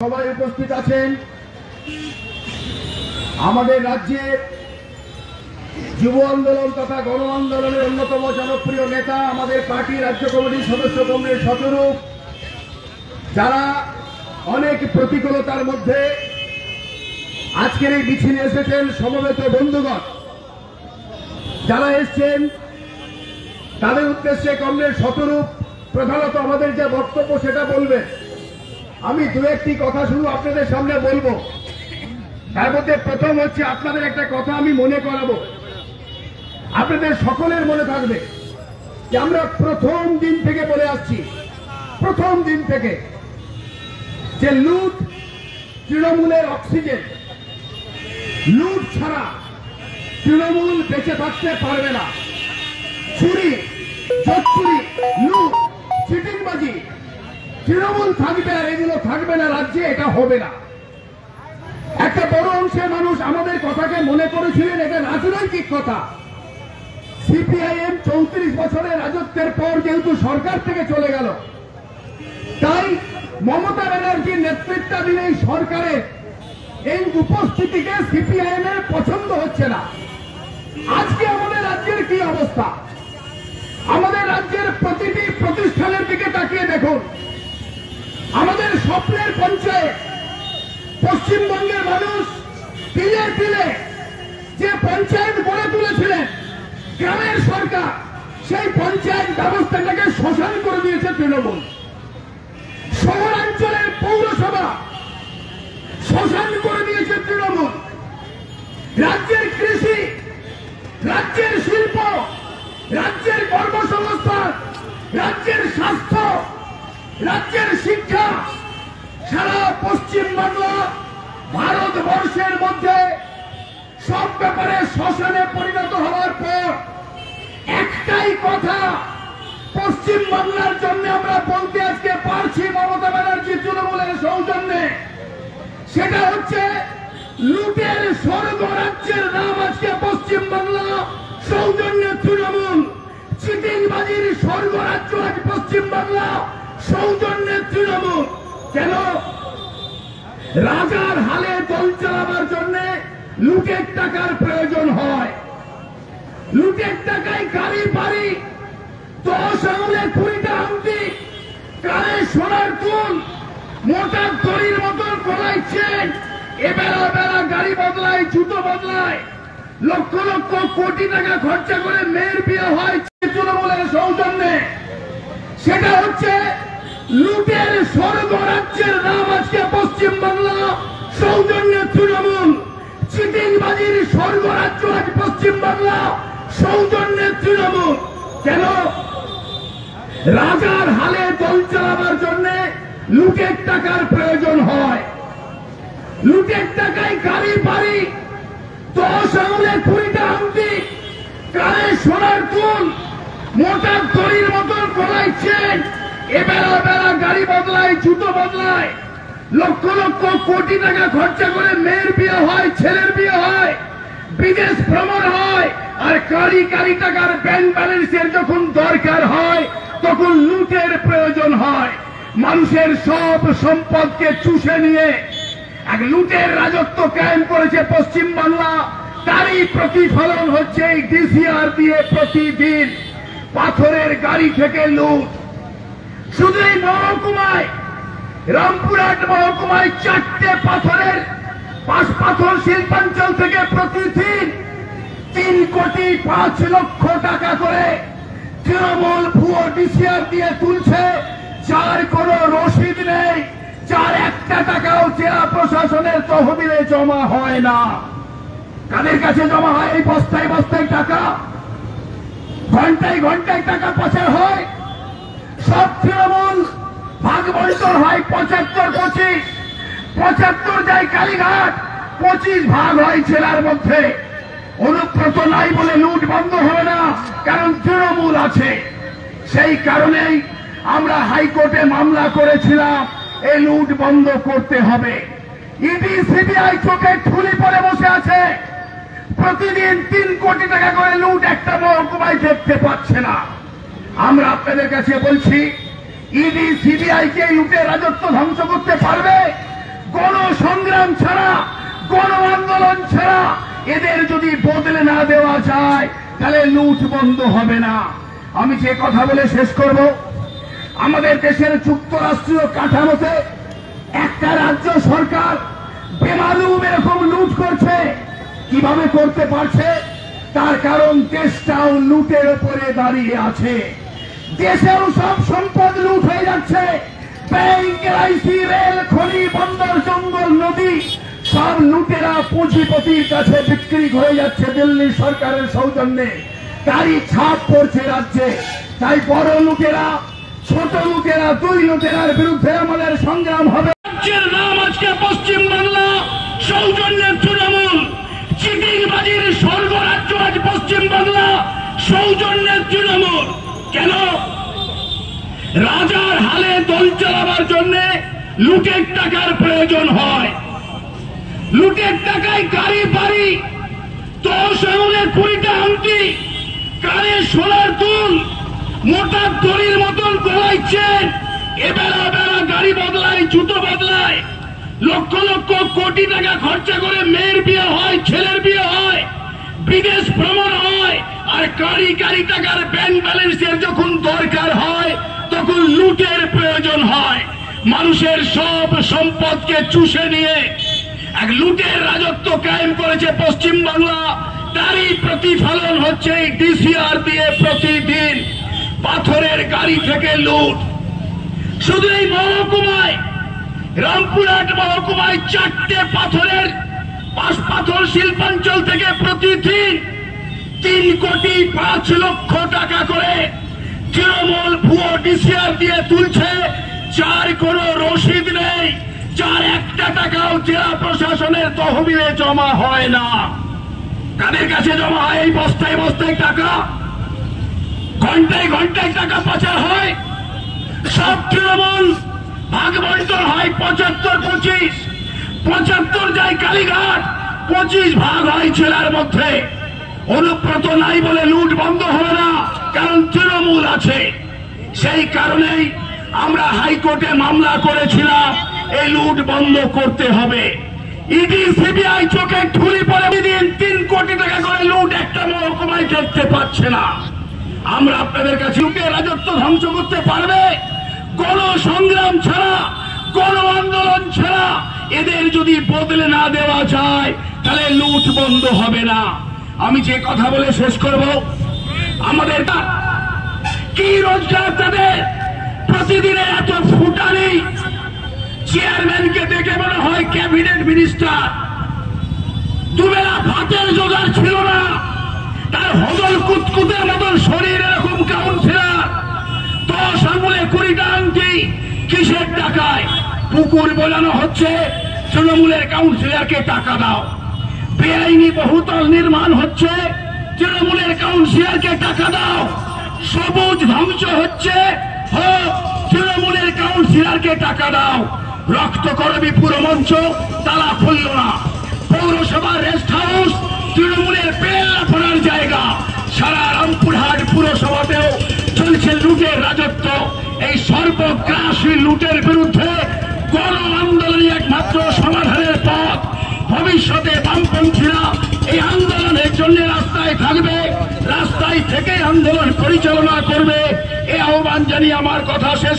সবাই উপস্থিত আছেন। আমাদের রাজ্যে যুব আন্দোলন তথা গণ আন্দোলনের অন্যতম জনপ্রিয় নেতা, আমাদের পার্টি রাজ্য কমিটির সদস্য কমরেড শতরূপ, যারা অনেক প্রতিকূলতার মধ্যে আজকের এই মিছিলে এসেছেন। সমবেত বন্ধুগণ যারা এসছেন তাদের উদ্দেশ্যে কমরেড শতরূপ প্রধানত আমাদের যে বক্তব্য সেটা বলবেন। আমি দু একটি কথা শুধু আপনাদের সামনে বলবো। তার মধ্যে প্রথম হচ্ছে, আপনাদের একটা কথা আমি মনে করাবো, আপনাদের সকলের মনে থাকবে যে আমরা প্রথম দিন থেকে বলে আসছি, প্রথম দিন থেকে, যে লুট তৃণমূলের অক্সিজেন। লুট ছাড়া তৃণমূল বেঁচে থাকতে পারবে না। চুরি, চুরি, লুট, চিটিংবাজি তৃণমূল থাকবে, আর এগুলো থাকবে না রাজ্যে, এটা হবে না। একটা বড় অংশের মানুষ আমাদের কথাকে মনে করেছিলেন এটা রাজনৈতিক কথা। সিপিআইএম 34 বছরের রাজত্বের পর যেহেতু সরকার থেকে চলে গেল, তাই মমতা ব্যানার্জির নেতৃত্বাধীন এই সরকারের এই উপস্থিতিকে সিপিআইএম এর পছন্দ হচ্ছে না। আজকে আমাদের রাজ্যের কি অবস্থা, আমাদের রাজ্যের প্রতিটি প্রতিষ্ঠানের দিকে তাকিয়ে দেখুন। আমাদের স্বপ্নের পঞ্চায়েত, পশ্চিমবঙ্গের মানুষ তিলে তিলে যে পঞ্চায়েত গড়ে তুলেছিলেন গ্রামের সরকার, সেই পঞ্চায়েত ব্যবস্থাটাকে শ্মশান করে দিয়েছে তৃণমূল। শহরাঞ্চলের পৌরসভা শ্মশান করে দিয়েছে তৃণমূল। রাজ্যের কৃষি, রাজ্যের শিল্প, রাজ্যের কর্মসংস্থান, রাজ্যের স্বাস্থ্য, রাজ্যের শিক্ষা, সারা পশ্চিমবাংলা ভারতবর্ষের মধ্যে সব ব্যাপারে শ্মশানে পরিণত হওয়ার পর একটাই কথা পশ্চিমবাংলার জন্য আমরা বলতে আজকে পারছি মমতা ব্যানার্জি তৃণমূলের সৌজন্যে, সেটা হচ্ছে লুটের স্বর্গ রাজ্যের নাম আজকে পশ্চিমবাংলা, সৌজন্যে তৃণমূল। চিটিংবাজির স্বর্গ রাজ্য আজ পশ্চিমবাংলা, সৌজন্যে তৃণমূল। কেন? রাজার হালে দল চালাবার জন্য লুটের টাকার প্রয়োজন হয়। লুটের টাকায় গাড়ি বাড়ি, 10 আঙুলে 20টা আংটি, কানে সোনার দুল, মোটা দড়ির মতন গলায় চেন, এবেলা বেলা গাড়ি বদলায়, জুতো বদলায়, লক্ষ লক্ষ কোটি টাকা খরচা করে মেয়ের বিয়ে হয় তৃণমূলের সৌজন্যে। সেটা হচ্ছে লুটের স্বর্গ রাজ্যের নাম আজকে পশ্চিমবাংলা, সৌজন্যে তৃণমূল। চিটিংবাজির স্বর্গ রাজ্য আজ পশ্চিমবাংলা, সৌজন্যে তৃণমূল। কেন? রাজার হালে দল চালাবার জন্য লুটের টাকার প্রয়োজন হয়। লুটের টাকায় গাড়ি বাড়ি, 10 আঙুলে 20টা আংটি, কানে সোনার দুল, মোটা দড়ির মতন গলায় চেন, এবেলা বেলা গাড়ি বদলায়, জুতো বদলায়, লক্ষ লক্ষ কোটি টাকা খরচা করে মেয়ের বিয়ে হয়, ছেলের বিয়ে হয়, বিদেশ ভ্রমণ হয়, আর কারি কারি টাকার ব্যাংক ব্যালেন্সের যখন দরকার হয় তখন লুটের প্রয়োজন হয়। মানুষের সব সম্পদকে চুষে নিয়ে এক লুটের রাজত্ব কায়েম করেছে পশ্চিমবাংলা। তারই প্রতিফলন হচ্ছে এই ডিসিআর দিয়ে প্রতিদিন পাথরের গাড়ি থেকে লুট। শুধু এই মহকুমায়, রামপুরহাট মহকুমায় 4টে পাথরের পাথর শিল্পাঞ্চল থেকে প্রতিদিন 3 কোটি 5 লক্ষ টাকা করে তৃণমূল ভুয়ো ডিসিআর দিয়ে তুলছে, যার কোনো রসিদ নেই, যার একটা টাকাও জেলা প্রশাসনের তহবিলে জমা হয় না। কাদের কাছে জমা হয়? এই বস্তায় বস্তায় টাকা, ঘন্টায় ঘন্টায় টাকা পাচার হয়। সব তৃণমূল ভাগ বন্টন হয় 75-25, 75 যায় কালীঘাট, 25 ভাগ হয় জেলার মধ্যে। অনুব্রত নাই বলে লুট বন্ধ হবে না, কারণ তৃণমূল আছে। সেই কারণেই আমরা হাইকোর্টে মামলা করেছিলাম, এই লুট বন্ধ করতে হবে। ইডি সিবিআই চোখে ঠুলি পরে বসে আছে, প্রতিদিন 3 কোটি টাকা করে লুট একটা মহকুমায় দেখতে পাচ্ছে না। আমরা আপনাদের কাছে বলছি, ইডি সিবিআই কে লুটের রাজত্ব ধ্বংস করতে পারবে? সংগ্রাম ছাড়া, গণ আন্দোলন ছাড়া এদের যদি বদলে না দেওয়া যায় তাহলে লুট বন্ধ হবে না। আমি যে কথা বলে শেষ করব, আমাদের দেশের যুক্তরাষ্ট্রীয় কাঠামোতে একটা রাজ্য সরকার বেমালুম এরকম লুট করছে। কিভাবে করতে পারছে? তার কারণ দেশটাও লুটের উপরে দাঁড়িয়ে আছে। দেশেও সব সম্পদ লুট হয়ে যাচ্ছে। ব্যাংক, এলআইসি, রেল, খনি, বন্দর, জঙ্গল, নদী সব লুটেরা পুঁজিপতির কাছে বিক্রি হয়ে যাচ্ছে দিল্লি সরকারের সৌজন্যে। তারই ছাপ পড়ছে রাজ্যে। তাই বড় লুটেরা, ছোট লুটেরা, দুই লুটেরার বিরুদ্ধে আমাদের সংগ্রাম হবে। রাজ্যের নাম আজকে পশ্চিম বাংলা, সৌজন্যের তৃণমূল। চিটিংবাজির স্বর্গরাজ্য আজ পশ্চিম বাংলা, সৌজন্যের তৃণমূল। কেন? রাজার হালে দল চালাবার জন্য লুটের টাকার প্রয়োজন হয়। লুটের টাকায় গাড়ি বাড়ি, তহসিলে 20টা আংটি, কানে সোনার দুল, মোটা দড়ির মতন গলাইছেন। এবেলা বেলা গাড়ি বদলায়, জুতো বদলায়, লক্ষ লক্ষ কোটি টাকা খরচা করে মেয়ের বিয়ে হয়, ছেলের বিয়ে হয়, বিদেশ ভ্রমণ হয়। আর কারি কারি টাকার ব্যাংক ব্যালেন্সের যখন দরকার হয় তখন লুটের প্রয়োজন হয়। মানুষের সব সম্পদকে চুষে নিয়ে এক লুটের রাজত্ব কায়েম করেছে পশ্চিম বাংলা। তারই প্রতিফলন হচ্ছে এই ডিসিআর দিয়ে প্রতিদিন পাথরের গাড়ি থেকে লুট। শুধু এই মহকুমায়, রামপুরহাট মহকুমায় 4টে পাথরের পাথর শিল্পাঞ্চল থেকে প্রতিদিন 3,05,00,000 টাকা করে তৃণমূল ভুয়ো ডিসিআর দিয়ে তুলছে। যার কোনো রসিদ নেই, যার একটা টাকাও জেলা প্রশাসনের তহবিলে জমা হয় না। কাদের কাছে জমা হয়? এই বস্তায় বস্তায় টাকা, ঘন্টায় ঘন্টায় টাকা পাচার হয়। সব তৃণমূল ভাগ বন্টন হয় 75-25। 75 যায় কালীঘাট, 25 ভাগ হয় জেলার মধ্যে। অনুব্রত নাই বলে লুট বন্ধ হবে না, কারণ তৃণমূল আছে। সেই কারণেই আমরা হাইকোর্টে মামলা করেছিলাম, এই লুট বন্ধ করতে হবে। ইডি সিবিআই চোখে ঠুলি পড়ে দিন 3 কোটি টাকা করে লুট একটা মহকুমায় দেখতে পাচ্ছে না। আমরা আপনাদের কাছে লুটের রাজত্ব ধ্বংস করতে পারবে? গণ সংগ্রাম ছাড়া, গণ আন্দোলন ছাড়া এদের যদি বদলে না দেওয়া যায় তাহলে লুট বন্ধ হবে না। আমি যে কথা বলে শেষ করব, আমাদের কি রোজগার তাদের? প্রতিদিনের এত ফুটানি, চেয়ারম্যানকে দেখে মনে হয় ক্যাবিনেট মিনিস্টার। দুবেলা ভাতের জোগাড় ছিল না, তার হজল কুতকুতের মতন শরীর, এরকম কাউন্সিলর। 10 আঙুলে 20টা আংটি, কিসের টাকায়? পুকুর বোলানো হচ্ছে, তৃণমূলের কাউন্সিলরকে টাকা দাও। বেআইনি বহুতল নির্মাণ হচ্ছে, তৃণমূলের কাউন্সিলরকে টাকা দাও। সবুজ ধ্বংস হচ্ছে, তৃণমূলের কাউন্সিলরকে টাকা দাও। রক্ত করবি পুরো মঞ্চ তালা খুলল না। পৌরসভা রেস্ট হাউস তৃণমূলের পেল্লা ফোনার জায়গা। সারা রামপুরহাট পুরসভাতেও চলছে লুটের রাজত্ব। এই সর্বগ্রাসী লুটের বিরুদ্ধে গণ আন্দোলনই একমাত্র সমাধানের পথ। ভবিষ্যতে বামপন্থীরা এই আন্দোলনের জন্য রাস্তায় থাকবে, রাস্তায় থেকে আন্দোলন পরিচালনা করবে। এই আহ্বান জানিয়ে আমার কথা শেষ।